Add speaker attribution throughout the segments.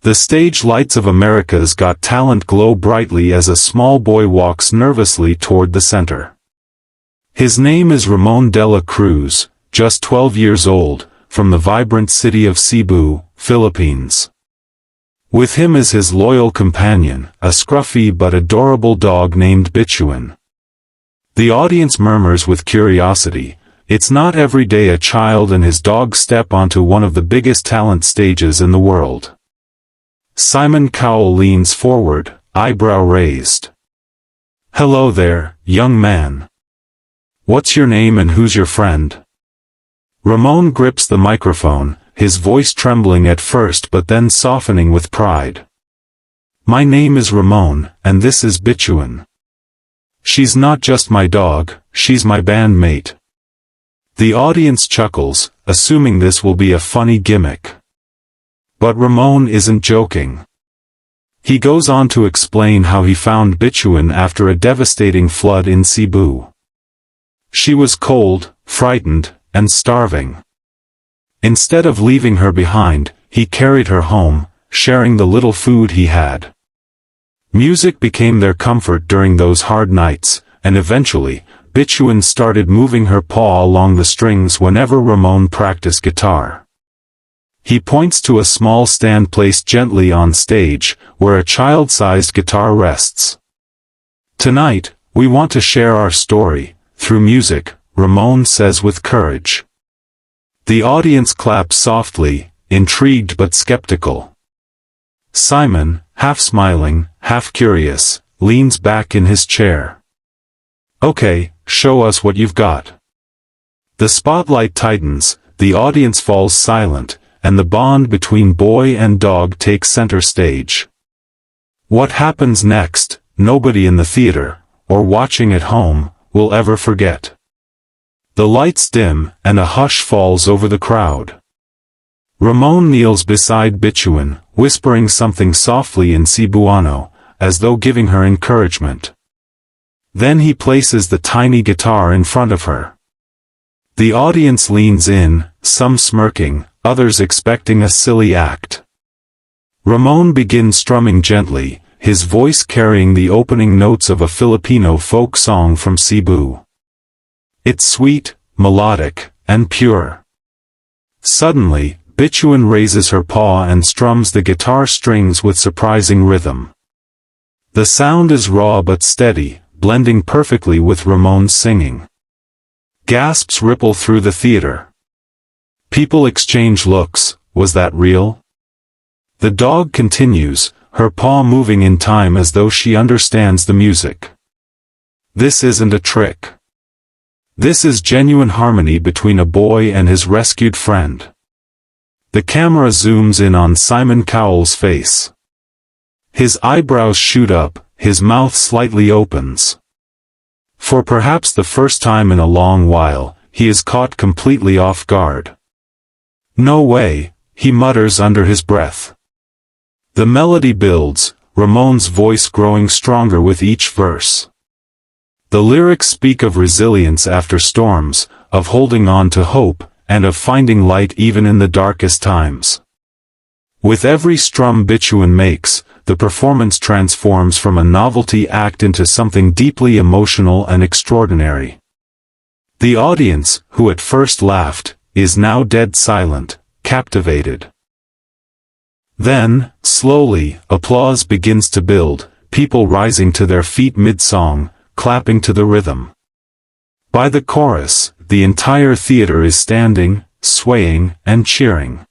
Speaker 1: The stage lights of America's Got Talent glow brightly as a small boy walks nervously toward the center. His name is Ramon de la Cruz, just 12 years old, from the vibrant city of Cebu, Philippines. With him is his loyal companion, a scruffy but adorable dog named Bituin. The audience murmurs with curiosity. It's not every day a child and his dog step onto one of the biggest talent stages in the world. Simon Cowell leans forward, eyebrow raised. "Hello there, young man. What's your name and who's your friend?" Ramon grips the microphone, his voice trembling at first but then softening with pride. "My name is Ramon, and this is Bituin. She's not just my dog, she's my bandmate." The audience chuckles, assuming this will be a funny gimmick. But Ramon isn't joking. He goes on to explain how he found Bituin after a devastating flood in Cebu. She was cold, frightened, and starving. Instead of leaving her behind, he carried her home, sharing the little food he had. Music became their comfort during those hard nights, and eventually, Bituin started moving her paw along the strings whenever Ramon practiced guitar. He points to a small stand placed gently on stage, where a child-sized guitar rests. "Tonight, we want to share our story, through music," Ramon says with courage. The audience claps softly, intrigued but skeptical. Simon, half smiling, half curious, leans back in his chair. "Okay, show us what you've got." The spotlight tightens, the audience falls silent, and the bond between boy and dog takes center stage. What happens next, nobody in the theater, or watching at home, will ever forget. The lights dim, and a hush falls over the crowd. Ramon kneels beside Bituin, whispering something softly in Cebuano, as though giving her encouragement. Then he places the tiny guitar in front of her. The audience leans in, some smirking, others expecting a silly act. Ramon begins strumming gently, his voice carrying the opening notes of a Filipino folk song from Cebu. It's sweet, melodic, and pure. Suddenly, Bituin raises her paw and strums the guitar strings with surprising rhythm. The sound is raw but steady, blending perfectly with Ramon's singing. Gasps ripple through the theater. People exchange looks. Was that real? The dog continues, her paw moving in time as though she understands the music. This isn't a trick. This is genuine harmony between a boy and his rescued friend. The camera zooms in on Simon Cowell's face. His eyebrows shoot up, his mouth slightly opens. For perhaps the first time in a long while, he is caught completely off guard. "No way," he mutters under his breath. The melody builds, Ramon's voice growing stronger with each verse. The lyrics speak of resilience after storms, of holding on to hope, and of finding light even in the darkest times. With every strum Bituin makes, the performance transforms from a novelty act into something deeply emotional and extraordinary. The audience, who at first laughed, is now dead silent, captivated. Then, slowly, applause begins to build, people rising to their feet mid-song, clapping to the rhythm. By the chorus, the entire theater is standing, swaying, and cheering.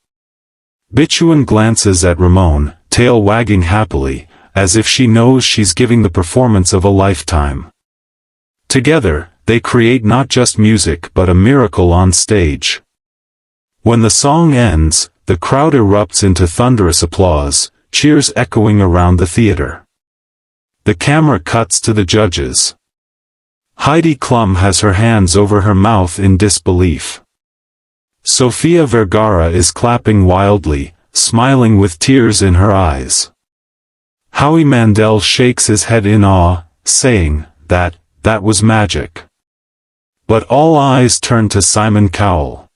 Speaker 1: Bituin glances at Ramon, tail wagging happily, as if she knows she's giving the performance of a lifetime. Together, they create not just music but a miracle on stage. When the song ends, the crowd erupts into thunderous applause, cheers echoing around the theater. The camera cuts to the judges. Heidi Klum has her hands over her mouth in disbelief. Sofia Vergara is clapping wildly, smiling with tears in her eyes. Howie Mandel shakes his head in awe, saying, that was magic. But all eyes turn to Simon Cowell.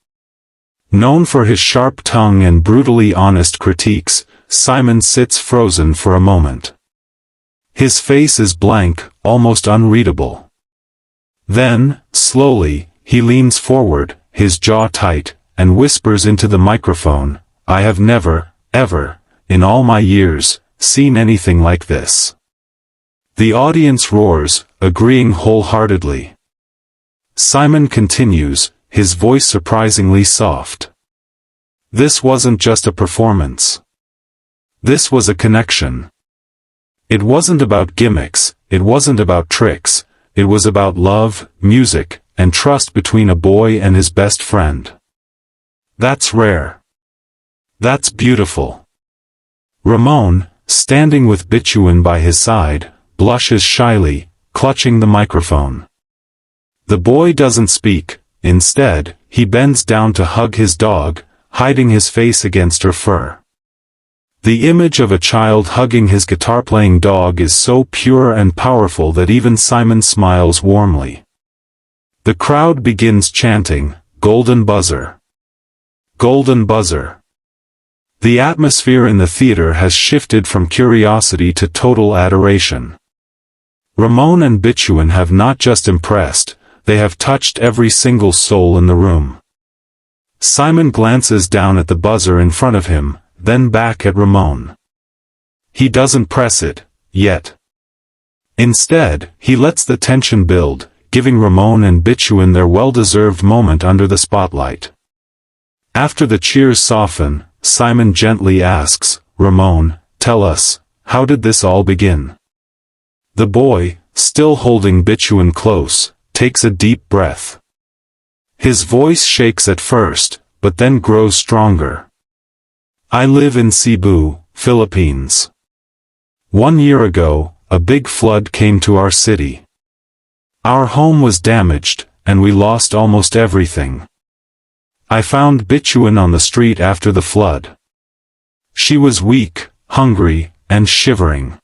Speaker 1: Known for his sharp tongue and brutally honest critiques, Simon sits frozen for a moment. His face is blank, almost unreadable. Then, slowly, he leans forward, his jaw tight, and whispers into the microphone, "I have never, ever, in all my years, seen anything like this." The audience roars, agreeing wholeheartedly. Simon continues, his voice surprisingly soft. This wasn't just a performance. This was a connection. It wasn't about gimmicks, it wasn't about tricks, it was about love, music, and trust between a boy and his best friend. That's rare. That's beautiful. Ramon, standing with Bituin by his side, blushes shyly, clutching the microphone. The boy doesn't speak, instead, he bends down to hug his dog, hiding his face against her fur. The image of a child hugging his guitar-playing dog is so pure and powerful that even Simon smiles warmly. The crowd begins chanting, "Golden buzzer. Golden buzzer." The atmosphere in the theater has shifted from curiosity to total adoration. Ramon and Bituin have not just impressed, they have touched every single soul in the room. Simon glances down at the buzzer in front of him, then back at Ramon. He doesn't press it, yet. Instead, he lets the tension build, giving Ramon and Bituin their well-deserved moment under the spotlight. After the cheers soften, Simon gently asks, "Ramon, tell us, how did this all begin?" The boy, still holding Bituin close, takes a deep breath. His voice shakes at first, but then grows stronger. "I live in Cebu, Philippines. 1 year ago, a big flood came to our city. Our home was damaged, and we lost almost everything. I found Bituin on the street after the flood. She was weak, hungry, and shivering.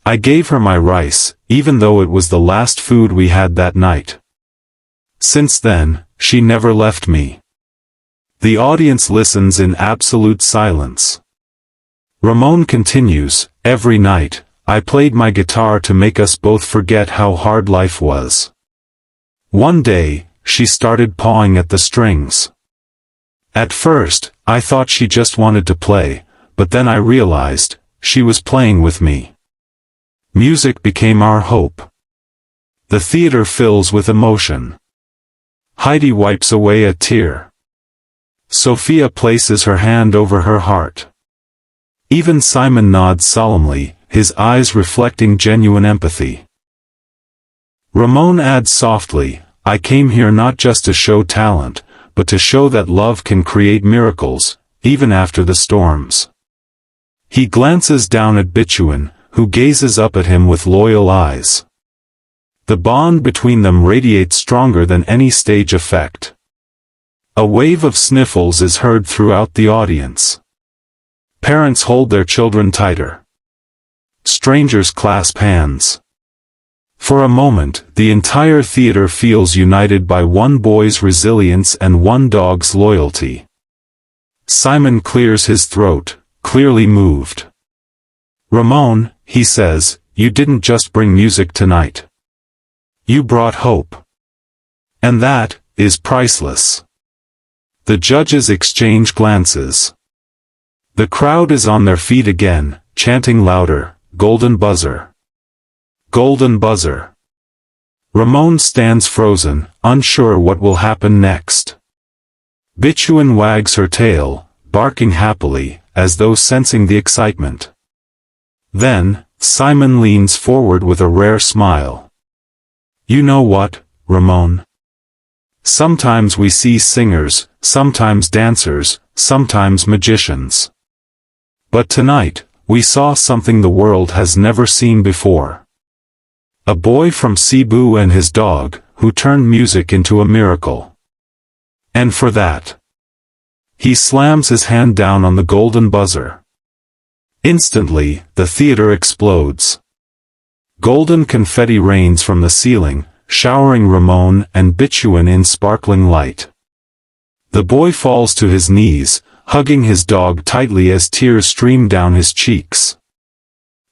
Speaker 1: I gave her my rice, even though it was the last food we had that night. Since then, she never left me." The audience listens in absolute silence. Ramon continues, "Every night, I played my guitar to make us both forget how hard life was. One day, she started pawing at the strings. At first, I thought she just wanted to play, but then I realized, she was playing with me. Music became our hope." The theater fills with emotion. Heidi wipes away a tear. Sofia places her hand over her heart. Even Simon nods solemnly, his eyes reflecting genuine empathy. Ramon adds softly, "I came here not just to show talent, but to show that love can create miracles, even after the storms." He glances down at Bituin, who gazes up at him with loyal eyes. The bond between them radiates stronger than any stage effect. A wave of sniffles is heard throughout the audience. Parents hold their children tighter. Strangers clasp hands. For a moment, the entire theater feels united by one boy's resilience and one dog's loyalty. Simon clears his throat, clearly moved. "Ramon," he says, "you didn't just bring music tonight. You brought hope. And that is priceless." The judges exchange glances. The crowd is on their feet again, chanting louder, "Golden buzzer. Golden buzzer." Ramon stands frozen, unsure what will happen next. Bituin wags her tail, barking happily, as though sensing the excitement. Then, Simon leans forward with a rare smile. "You know what, Ramon? Sometimes we see singers, sometimes dancers, sometimes magicians. But tonight, we saw something the world has never seen before. A boy from Cebu and his dog, who turned music into a miracle. And for that..." He slams his hand down on the golden buzzer. Instantly, the theater explodes. Golden confetti rains from the ceiling, showering Ramon and Bituin in sparkling light. The boy falls to his knees, hugging his dog tightly as tears stream down his cheeks.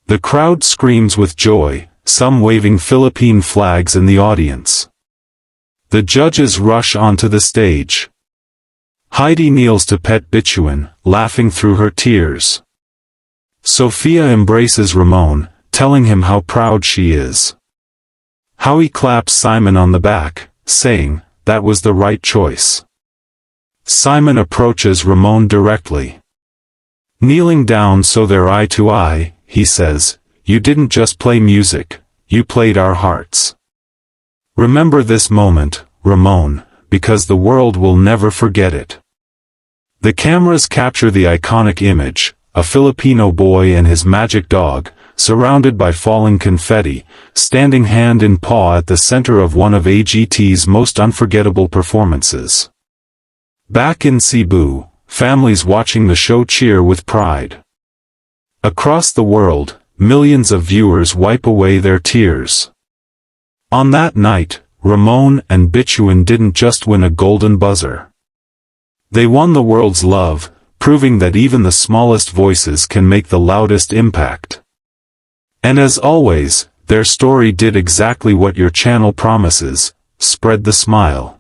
Speaker 1: The crowd screams with joy, some waving Philippine flags in the audience. The judges rush onto the stage. Heidi kneels to pet Bituin, laughing through her tears. Sofia embraces Ramon, telling him how proud she is. Howie claps Simon on the back, saying, "That was the right choice." Simon approaches Ramon directly. Kneeling down so they're eye to eye, he says, "You didn't just play music, you played our hearts. Remember this moment, Ramon, because the world will never forget it." The cameras capture the iconic image, a Filipino boy and his magic dog, surrounded by falling confetti, standing hand in paw at the center of one of AGT's most unforgettable performances. Back in Cebu, families watching the show cheer with pride. Across the world, millions of viewers wipe away their tears. On that night, Ramon and Bituin didn't just win a golden buzzer. They won the world's love, proving that even the smallest voices can make the loudest impact. And as always, their story did exactly what your channel promises: spread the smile.